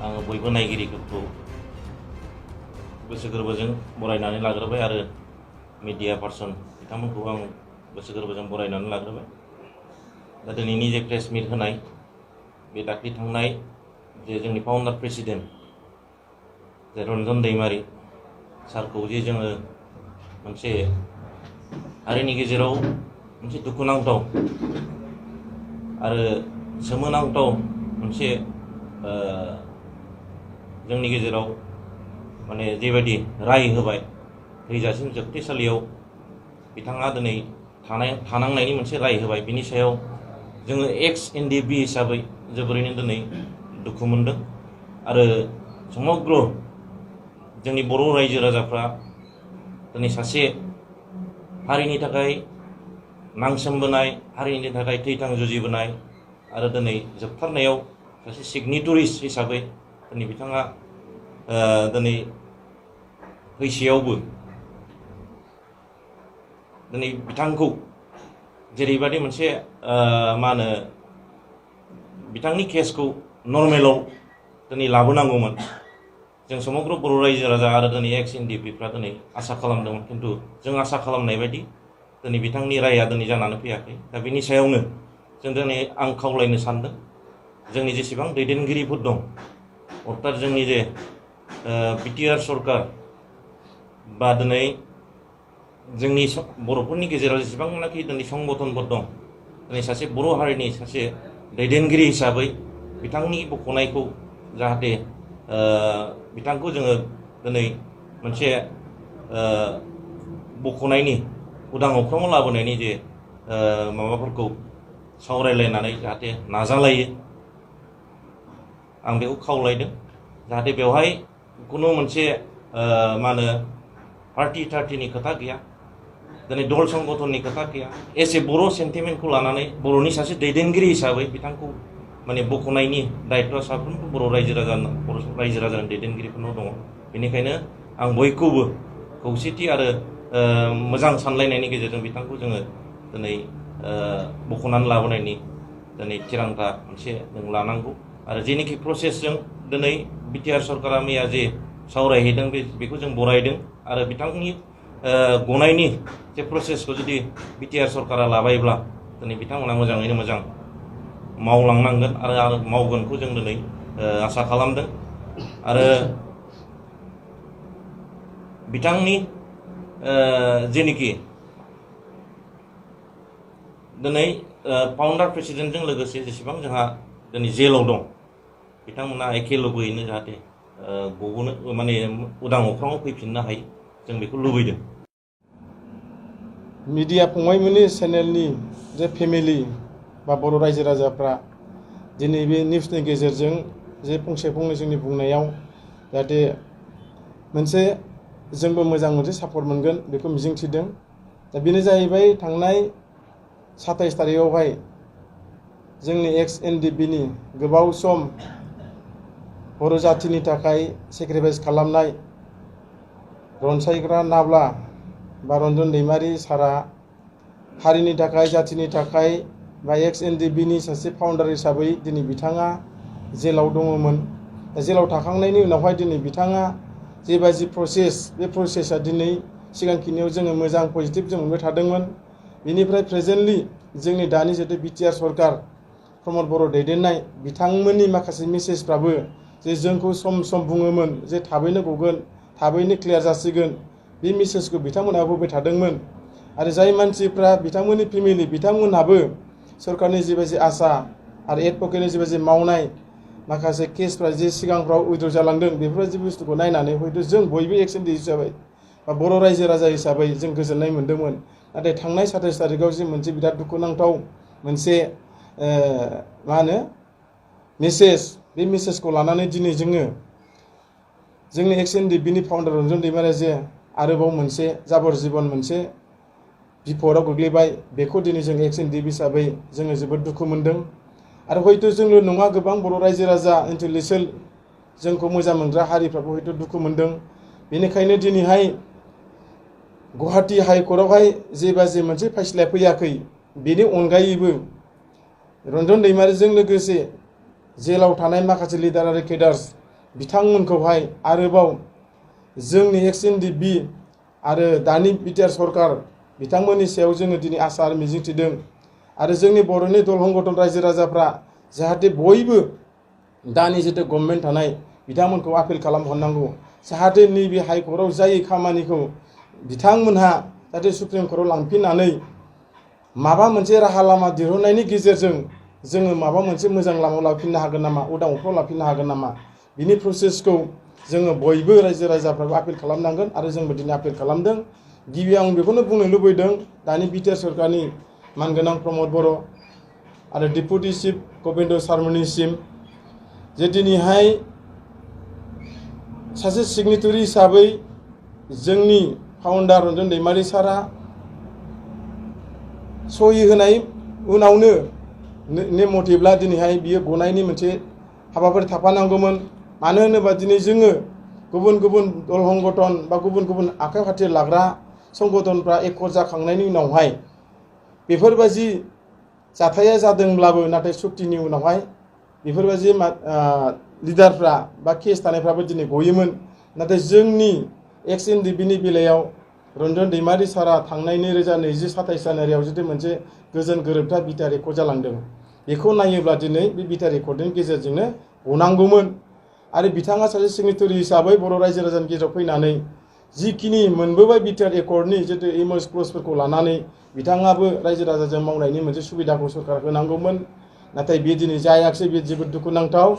आङो बयबो नायगिरिफोरखौ गोसो गोरबोजों बरायनानै लाग्रोबाय आरो मिडिया पार्सन बिथांमोनखौ आं गोसो गोरबोजों बरायनानै लाग्रोबाय। दा दिनैनि जे प्रेस मिट होनाय बे दाख्लै थांनाय जे जोंनि फाउन्डार प्रेसिडेन्ट जे रनजन दैमारि सारखौ जे जोङो मोनसे हारिनि गेजेराव मोनसे दुखुनांथाव आरो सोमोनांथाव मोनसे जोंनि गेजेराव माने जेबायदि राय होबाय थैजासिम जोबथेसालियाव बिथाङा दिनै थानांनायनि मोनसे राय होबाय। बिनि सायाव जोङो एक्स एनडिबि हिसाबै जोबोरैनो दिनै दुखु मोनदों आरो समग्र जोंनि बर' रायजो राजाफ्रा दिनै सासे हारिनि थाखाय नांसोमबोनाय, हारिनि थाखाय थैथां जुजिबोनाय आरो दिनै जोबथारनायाव सासे सिगनेटरिस्ट हिसाबै दिनै बिथाङा दिनै फैसेयावबो दिनै बिथांखौ जेरैबायदि मोनसे मा होनो बिथांनि केसखौ नर्मेलाव दिनै लाबोनांगौमोन। जों समग्र बर' रायजो राजा आरो दिनै एक्स एनडिपिफ्रा दिनै आसा खालामदोंमोन, खिन्थु जों आसा खालामनाय बायदि दिनै बिथांनि राया दिनै जानानै फैयाखै। दा बिनि सायावनो जों दिनै आं खावलायनो सानदों जोंनि जेसेबां दैदेनगिरिफोर दं, अर्थात जोंनि जे बिटिआर सरकार बा दिनै जोंनि बर'फोरनि गेजेराव जेसेबांनाखि दिनै संगठनफोर दं, दिनै सासे बर' हारिनि सासे दैदेनगिरि हिसाबै बिथांनि बख'नायखौ जाहाथे बिथांखौ जोङो दिनै मोनसे बख'नायनि उदां अख्राङाव लाबोनायनि जे माबाफोरखौ सावरायलायनानै जाहाथे नाजालायो, आं बेखौ खावलायदों। जाहाथे बेवहाय खुनु मोनसे मा होनो पार्टि थार्टिनि खोथा गैया, दिनै दल संगठननि खोथा गैया। एस ए बर' सेन्टिमेन्टखौ लानानै बर'नि सासे दैदेनगिरि हिसाबै बिथांखौ माने बख'नायनि दायित्वआ साफ्रोमबो बर' रायजो राजानि दैदेनगिरिफोरनाव दङ। बेनिखायनो आं बयखौबो खौसेथि आरो मोजां सानलायनायनि गेजेरजों बिथांखौ जोङो दिनै बख'नानै लाबोनायनि दिनै थिरांथा मोनसे जों लानांगौ। आरो जेनिखि प्रसेसजों दिनै बिटिआर सरकारा मैया जे सावरायहैदों बेखौ जों बरायदों आरो बिथांनि गनायनि जे प्रसेसखौ जुदि बिटिआर सरकारा लाबायब्ला दिनै बिथांमोना मोजाङैनो मोजां मावलांनांगोन आरो मावगोनखौ जों दिनै आसा खालामदों। आरो बिथांनि जेनिखि दिनै फाउन्डार प्रेसिडेन्टजों लोगोसे जेसेबां जोंहा दिनै जेलाव दं, बिथांमोना एखे लगैयैनो जाहाथे गबोनो माने उदां अख्राङाव फैफिननो हायो, जों बेखौ लुबैदों। मिडिया फंबायमोननि चेनेलनि जे फेमिलि बा बर' रायजो राजाफ्रा दिनै बे निउसनि गेजेरजों जे फंसे फंनै जोंनि बुंनायाव जाहाथे मोनसे जोंबो मोजां मोनसे सापर्ट मोनगोन बेखौ मिजिंथिदों। दा बेनो जाहैबाय थांनाय 27 तारिखआवहाय जोंनि एक्स एनडिपिनि गोबाव सम बर' जाथिनि थाखाय सेक्रिफाइस खालामनाय रनसायग्रा नाब्ला बा रनजन दैमारि सारा हारिनि थाखाय, जाथिनि थाखाय बा एक्स एनडिपिनि सासे फाउन्डार हिसाबै दिनै बिथाङा जेलाव दङमोन। जेलाव थाखांनायनि उनावहाय दिनै बिथाङा जेबायदि प्रसेस, बे प्रसेसा दिनै सिगांखिनियाव जोङो मोजां पजिटिभ जों मोनबाय थादोंमोन। बेनिफ्राय प्रेजेन्टलि जोंनि दानि जितु बिटिआर सरकार प्रमद बर' दैदेननाय बिथांमोननि माखासे मेसेजफ्राबो जे जोंखौ सम सम बुङोमोन जे थाबैनो गगोन, थाबैनो क्लियार जासिगोन, बे मेसेजखौ बिथांमोनहा होबाय थादोंमोन। आरो जाय मानसिफ्रा बिथांमोननि फेमिलि बिथांमोनहाबो सरकारनि जेबायदि आसा आरो एडभकेटनि जेबायदि मावनाय माखासे केसफ्रा जे सिगांफ्राव उइद्र जालांदों, बेफोरबायदि बुस्थुखौ नायनानै हयथ' जों बयबो एक्सन हिसाबै बा बर' रायजो राजा हिसाबै जों गोजोननाय मोन्दोंमोन। नाथाय थांनाय 27 तारिखआव जे मोनसे बिराद दुखुनांथाव मोनसे मा होनो मेसेज, बे मेसेजखौ लानानै दिनै जोङो जोंनि एक्स एनडिपिनि फाउन्डार रनजन दैमारिया जे आरोबाव मोनसे जाबर जिबन मोनसे बिपदआव गोग्लैबाय, बेखौ दिनै जों एक्स एनडिपि हिसाबै जोङो जोबोद दुखु मोनदों। आरो हयथ' जोंल' नङा, गोबां बर' रायजो राजा इन्टेलेक्सुवेल जोंखौ मोजां मोनग्रा हारिफ्राबो हयथ' दुखु मोनदों। बेनिखायनो दिनैहाय गुवाहाटि हाइकर्टआवहाय जेबाजे मोनसे फैसला फैयाखै, बेनि अनगायैबो रनजन दैमारिजों लोगोसे जेलाव थानाय माखासे लिडार आरो केडार्स बिथांमोनखौहाय आरोबाव जोंनि XNDB आरो दानि बिटिआर सरकार बिथांमोननि सायाव जोङो दिनै आसा आरो मिजिंथिदों आरो जोंनि बर'नि दल संगठन रायजो राजाफ्रा जाहाथे बयबो दानि जितु गभर्नमेन्ट थानाय बिथांमोनखौ आपिल खालामहरनांगौ जाहाथे नैबे हाइकर्टआव जाय खामानिखौ बिथांमोनहा जाहाथे सुप्रिम कर्टआव लांफिननानै माबा मोनसे राहा लामा दिहुननायनि गेजेरजों जोङो माबा मोनसे मोजां लामायाव लाफिननो हागोन नामा उदां अख्राङाव लाफिननो हागोन नामा बिनि प्रसेसखौ जोङो बयबो रायजो राजाफ्राबो आपिल खालामनांगोन आरो जोंबो दिनै आपिल खालामदों गिबियाव आं बेखौनो बुंनो लुबैदों दानि बिटिआर सरकारनि मानगोनां प्रमद बर' आरो डेपुटि चिफ गबिन्द सारमोननिसिम जे दिनैहाय सासे सिगनेटरि हिसाबै जोंनि फाउन्डार रनजन दैमारि सारा सहि होनाय उनावनो नेम मथेब्ला दिनैहाय बियो गनायनि मोनसे हाबाफारि थाफानांगौमोन मानो होनोबा दिनै जोङो गुबुन गुबुन दल संगठन बा गुबुन गुबुन आखाइ फाथि लाग्रा संगठनफ्रा एकर्ड जाखांनायनि उनावहाय बेफोरबायदि जाथाया जादोंब्लाबो नाथाय सुक्तिनि उनावहाय बेफोरबायदि लिडारफ्रा बा केस थानायफ्राबो दिनै गयोमोन नाथाय जोंनि XNDBनि बेलायाव रन्जन दैमारि सारा थांनाय 2020-27 जानुवारियाव जुदि मोनसे गोजोन गोरोबथा बिटिआर एकर्ड जालांदों बेखौ नायोब्ला दिनै बे बिटिआर एकर्डनि गेजेरजोंनो गनांगौमोन आरो बिथाङा सासे सिगनेटरि हिसाबै बर' रायजो राजानि गेजेराव फैनानै जिखिनि मोनबोबाय बिटिआर एकर्डनि जितु एमओएस क्लजफोरखौ लानानै बिथाङाबो रायजो राजाजों मावनायनि मोनसे सुबिदाखौ सरकार होनांगौमोन नाथाय बे दिनै जायाखिसै बे जोबोद दुखुनांथाव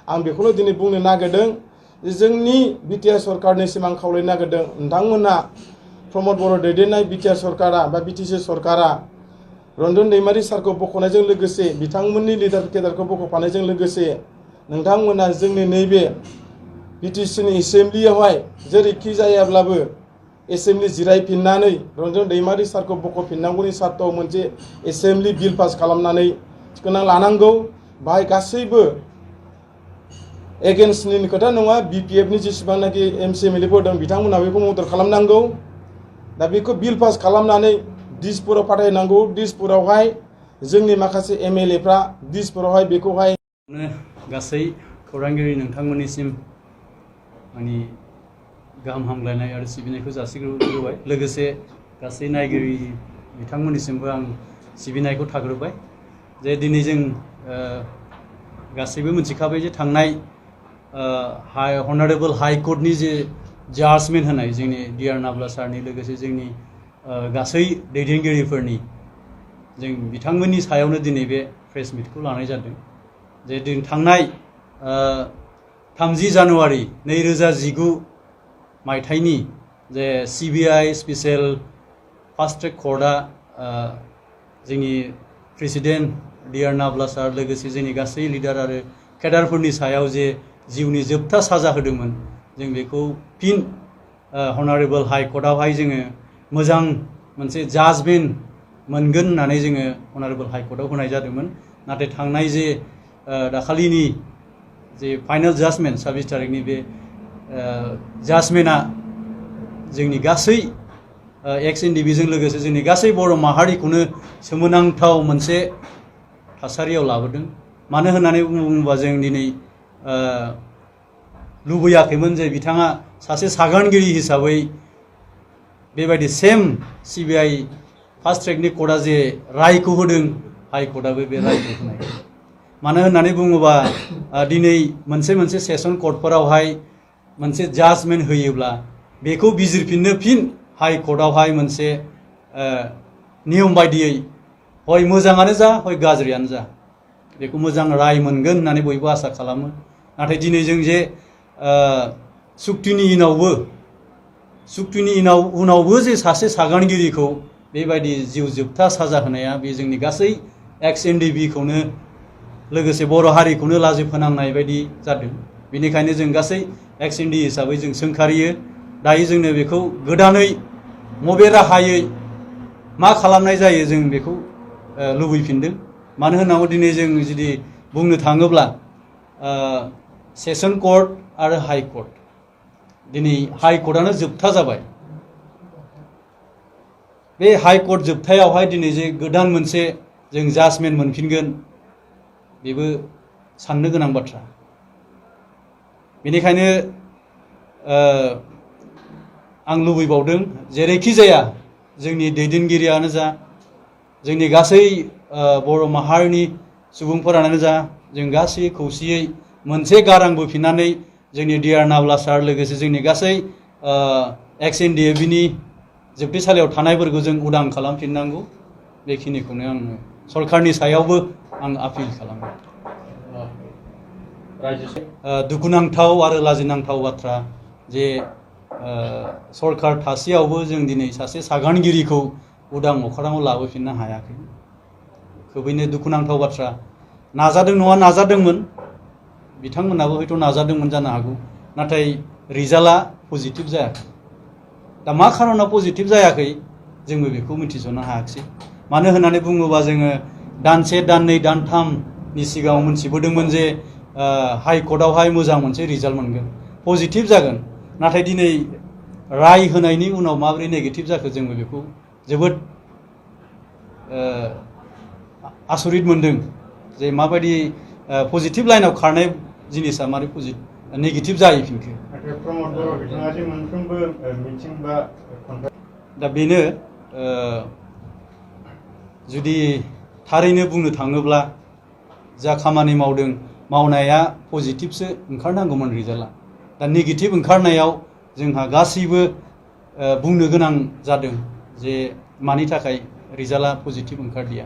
आं बेखौनो दिनै बुंनो नागिरदों जे जोंनि बिटिआर सरकारनिसिम आं खावलायनो नागिरदों नोंथांमोना प्रमद बर' दैदेननाय बिटिआर सरकारा बा बिटिसि सरकारा रन्जन दैमारि सारखौ बख'नायजों लोगोसे बिथांमोननि लिडार केडारखौ बख'फानायजों लोगोसे नोंथांमोना जोंनि नैबे बिटिसिनि एसेम्ब्लियावहाय जेरैखि जायाब्लाबो एसेम्ब्लि जिरायफिननानै रन्जन दैमारि सारखौ बख'फिननांगौनि सार्तआव मोनसे एसेम्ब्लि बिल पास खालामनानै थिखोना लानांगौ बाहाय गासैबो एगेन्स्टनि खोथा नङा बिपिएफनि जेसेबांनाखि एमसि एमएलएफोर दं बिथांमोनहा बेखौ मदद खालामनांगौ दा बेखौ बिल पास खालामनानै दिसपुराव फाथायनांगौ दिसपुरावहाय जोंनि माखासे एमएलएफ्रा दिसपुरावहाय बेखौहाय गासै खौरांगिरि नोंथांमोननिसिम आंनि गाहाम हामलायनाय आरो सिबिनायखौ जासिग्रोबाय लोगोसे गासै नायगिरि बिथांमोननिसिमबो आं सिबिनायखौ थाग्रोबाय जे दिनै जों गासैबो मिथिखाबाय जे थांनाय हनारेबल हाइकर्टनि जे जाजमेन्ट होनाय जोंनि डिआर नाब्ला सारनि लोगोसे जोंनि गासै दैदेनगिरिफोरनि जों बिथांमोननि सायावनो दिनै बे प्रेस मिटखौ लानाय जादों जे दिन थांनाय 30 जानुवारि 2019 मायथाइनि जे सिबिआइ स्पेशल फास्ट ट्रेक कर्टआ जोंनि प्रेसिडेन्ट डिआर नाब्ला सार लोगोसे जोंनि गासै लिडार आरो केडारफोरनि सायाव जे जिउनि जोबथा साजा होदोंमोन जों बेखौ फिन हनारेबल हाइकर्टआवहाय जोङो मोजां मोनसे जाजमेन्ट मोनगोन होननानै जोङो हनारेबल हाइकर्टआव होनाय जादोंमोन नाथाय थांनाय जे दाखालिनि जे फाइनाल जाजमेन्ट 26 तारिखनि बे जाजमेन्टआ जोंनि गासै XNDBजों लोगोसे जोंनि गासै बर' माहारिखौनो सोमोनांथाव मोनसे थासारियाव लाबोदों मानो होननानै बुङोबा जों दिनै लुबैयाखैमोन जे बिथाङा सासे सागानगिरि हिसाबै बेबायदि सेम सिबिआइ फास्ट ट्रेकनि कर्टआ जे रायखौ होदों हाइकर्टआबो बे रायखौ होनाय मानो होननानै बुङोबा दिनै मोनसे सेसन कर्टफोरावहाय मोनसे जाजमेन्ट होयोब्ला बेखौ बिजिरफिननो फिन हाइकर्टआवहाय मोनसे नियम बायदियै हय मोजाङानो जा हय गाज्रियानो जा बेखौ मोजां राय मोनगोन होननानै बयबो आसा खालामो नाथाय दिनै जों जे सुक्तिनि उनावबो जे सासे सागानगिरिखौ बेबायदि जिउ जोबथा साजा होनाया बे जोंनि गासै XNDBखौनो लोगोसे बर' हारिखौनो लाजि फोनांनाय बायदि जादों बेनिखायनो जों गासै XND हिसाबै जों सोंखारियो दायो जोंनो बेखौ गोदानै मबे राहायै मा खालामनाय जायो जों बेखौ लुबैफिनदों मानो होननानै दिनै जों जुदि बुंनो थाङोब्ला सेसन कर्ट आरो हाइ कर्ट दिनै हाइ कर्टआनो जोबथा जाबाय बे हाइ कर्ट जोबथायावहाय दिनै जे गोदान मोनसे जों जाजमेन्ट मोनफिनगोन बेबो साननो गोनां बाथ्रा बेनिखायनो आं लुबैबावदों जेरैखि जाया जोंनि दैदेनगिरियानो जा जोंनि गासै बर' माहारिनि सुबुंफोरानो जा जों गासै खौसेयै मोनसे गारां बोफिननानै जोंनि डिआर नाब्ला सार लोगोसे जोंनि गासै XNDF-नि जोबथेसालियाव थानायफोरखौ जों उदां खालामफिननांगौ बेखिनिखौनो आं सरकारनि सायावबो आं आपिल खालामो। दुखुनांथाव आरो लाजिनांथाव बाथ्रा जे सरकार थासेयावबो जों दिनै सासे सागानगिरिखौ उदां अख्राङाव लाबोफिननो हायाखै। खोबैनो दुखुनांथाव बाथ्रा। नाजादों नङा नाजादोंमोन बिथांमोनाबो हयथ' नाजादोंमोन जानो हागौ नाथाय रिजाल्टआ पजिटिभ जायाखै। दा मा खारनाव पजिटिभ जायाखै जोंबो बेखौ मिथिस'नो हायाखिसै। मानो होननानै बुङोबा जोङो दानसे दाननै दानथामनि सिगाङाव मोनथिबोदोंमोन जे हाइकर्टआवहाय मोजां मोनसे रिजाल्ट मोनगोन पजिटिभ जागोन नाथाय दिनै राय होनायनि उनाव माबोरै नेगेटिभ जाखो जोंबो बेखौ जोबोद आसरित मोनदों जे माबायदि पजिटिभ लाइनाव खारनाय जिनिसा मारै नेगेटिभ जाहैफिनखो। दा बेनो जुदि थारैनो बुंनो थाङोब्ला जा खामानि मावदों मावनाया पजिटिभसो ओंखारनांगौमोन रिजाल्टआ। दा नेगेटिभ ओंखारनायाव जोंहा गासैबो बुंनो गोनां जादों जे मानि थाखाय रिजाल्टआ पजिटिभ ओंखारदिया।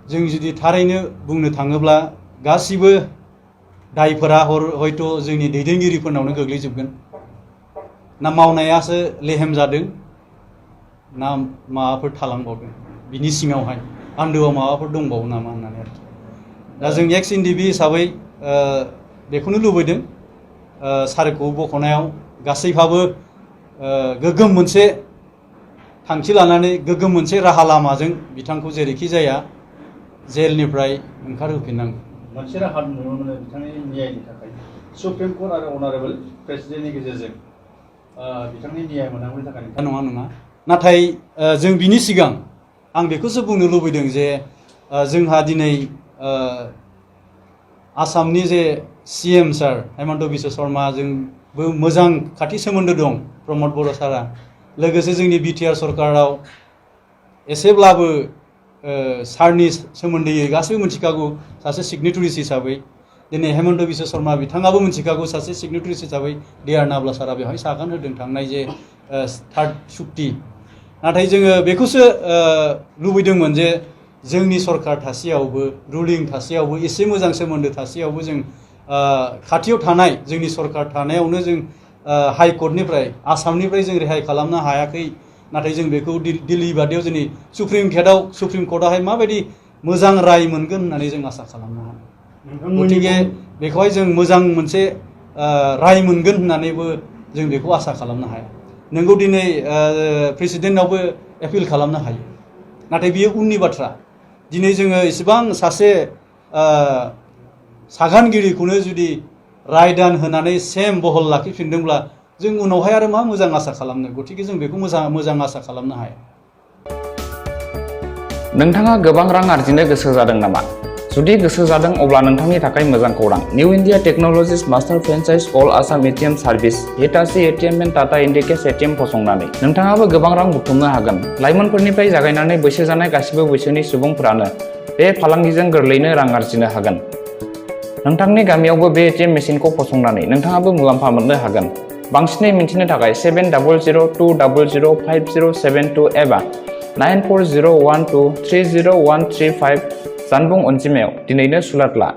जों जुदि थारैनो बुंनो थाङोब्ला गासिबो दायफोरा हयथ' जोंनि दैदेनगिरिफोरनावनो गोग्लैजोबगोन। ना मावनायासो लेहेम जादों ना माबाफोर थालांबावदों बिनि सिङावहाय आन्दोआव माबाफोर दंबावो नामा होननानै आरोखि। दा जों XNDB हिसाबै बेखौनो लुबैदों सारखौ बख'नायाव गासैहाबो गोग्गोम मोनसे थांखि लानानै गोग्गोम मोनसे राहा लामाजों बिथांखौ जेरैखि जाया जेलनिफ्राय ओंखारहोफिननांगौ। मोनसे राहा नुनो मोनो बिथांनि न्यायनि थाखाय सुप्रिम कर्ट आरो अनारेबल प्रेसिडेन्टनि गेजेरजों बिथांनि न्याय मोननांगौनि थाखाय नङा नाथाय जों बिनि सिगां आं बेखौसो बुंनो लुबैदों जे जोंहा दिनै आसामनि जे CM सार हेमन्त बिश्व शर्मा जोंबो मोजां खाथि सोमोन्दो दं प्रमद बर' सारा लोगोसे जोंनि BTR सरकाराव एसेब्लाबो सारनि सोमोन्दै गासैबो मिथिखागौ सासे सिगनेटरिस हिसाबै दिनै हेमन्त बिश्व शर्मा बिथाङाबो मिथिखागौ सासे सिगनेटरिस हिसाबै डिआर नाब्ला सारा बेवहाय सागान होदों थांनाय जे थार्ड सुक्ति। नाथाय जोङो बेखौसो लुबैदोंमोन जे जोंनि सरकार थासेयावबो रुलिं थासेयावबो एसे मोजां सोमोन्दो थासेयावबो जों खाथियाव थानाय जोंनि सरकार थानायावनो जों हाइकर्टनिफ्राय आसामनिफ्राय जों रेहाय खालामनो हायाखै। नाथाय जों बेखौ दिल्ली बादियाव जोंनि सुप्रिम कर्टआवहाय माबायदि मोजां राय मोनगोन होननानै जों आसा खालामनो हायो। गतिके बेखौहाय जों मोजां मोनसे राय मोनगोन होननानैबो जों बेखौ आसा खालामनो हाया। नोंगौ दिनै प्रेसिडेन्टनावबो एपिल खालामनो हायो नाथाय बियो उननि बाथ्रा। दिनै जोङो इसेबां सासे सागानगिरिखौनो जुदि रायदान होनानै सेम बहल लाखिफिनदोंब्ला जों उनावहाय आरो मा मोजां आसा खालामनो। गतिके जों बेखौ मोजां आसा खालामनो हाया। नोंथाङा गोबां रां आरजिनो गोसो जादों नामा? जुदि गोसो जादों अब्ला नोंथांनि थाखाय मोजां खौरां। New India technologies master franchise all Assam ATM service Hitachi ATM and Tata Indicash ATM फसंनानै नोंथाङाबो गोबां रां बुथुमनो हागोन। लाइमोनफोरनिफ्राय जागायनानै बैसो जानाय गासिबो बैसोनि सुबुंफोरानो बे फालांगिजों गोरलैनो रां आरजिनो हागोन। नोंथांनि गामियावबो बे ATM मेसिनखौ फसंनानै नोंथाङाबो मुलाम्फा मोननो हागोन। बांसिनै मिन्थिनो थाखाय 7002005072 एबा 9401230135 जानबुं अनजिमायाव दिनैनो सुलाद ला।